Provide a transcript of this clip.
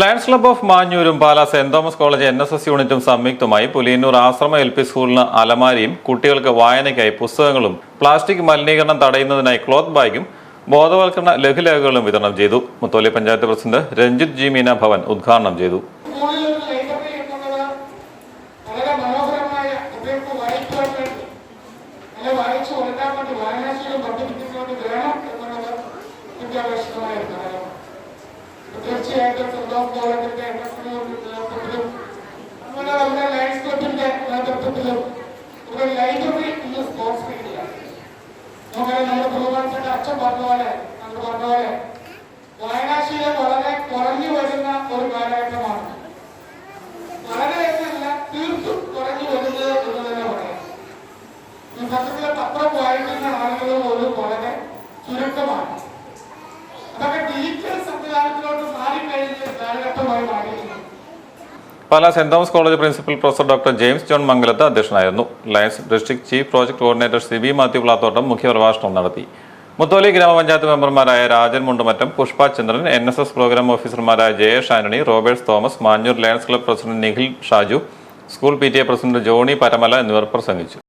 Lions club of മാഞ്ഞൂരും Pala saint Thomas college NSS യൂണിറ്റും സംയുക്തമായി പുലിയന്നൂർ ആശ്രമ LP സ്കൂളിന് അലമാരിയും കുട്ടികൾക്ക് വായനയ്ക്കായി പുസ്തകങ്ങളും പ്ലാസ്റ്റിക് മലിനീകരണം തടയുന്നതിനായി ക്ലോത്ത് ബാഗും ബോധവൽക്കരണ ലഘുലേഖകളും വിതരണം ചെയ്തു. മുത്തോലി പഞ്ചായത്ത് പ്രസിഡന്റ് രഞ്ജിത്ത് ജി മീന ഭവൻ ഉദ്ഘാടനം ചെയ്തു. തീർച്ചയായിട്ടും സ്വന്തം കോളേജിന്റെ നേതൃത്വത്തിലും അങ്ങനെ നമ്മുടെ ലയൺസ് ക്ലബിന്റെ നേതൃത്വത്തിലും ഒരു ലൈബ്രറി ഇന്ന് സ്പോർട്സ് മീഡിയ അങ്ങനെ നമ്മുടെ ബഹുമാനപ്പെട്ട അച്ഛൻ പറഞ്ഞ പോലെ വായനാശീലം വളരെ കുറഞ്ഞു വരുന്ന ഒരു കാലഘട്ടമാണ്. വളരെയല്ല തീർത്തും കുറഞ്ഞു വരുന്നത് എന്ന് തന്നെ പറയാം. ഈ സത്യത്തിലെ പത്രം വായിക്കുന്ന ആളുകൾ പോലും വളരെ ചുരുക്കമാണ്. അതൊക്കെ ഡിജിറ്റൽ സംവിധാനത്തിലോട്ട് മാറിക്കഴിഞ്ഞ കാലഘട്ടമായി മാറിയിരുന്നു. Pala saint Thomas college principal professor doctor James John Mangalath അധ്യക്ഷനായിരുന്നു. Lions district chief project coordinator CB Mathew Plathottam മുഖ്യപ്രഭാഷണം നടത്തി. മുത്തോലി ഗ്രാമപഞ്ചായത്ത് മെമ്പർമാരായ രാജൻ മുണ്ടുമറ്റം, പുഷ്പ ചന്ദ്രൻ, NSS പ്രോഗ്രാം ഓഫീസർമാരായ Jayesh Antony, Roberts Thomas, Manjoor lions club president Nikhil Shaju, school PTA president Johnny Paramala എന്നിവർ പ്രസംഗിച്ചു.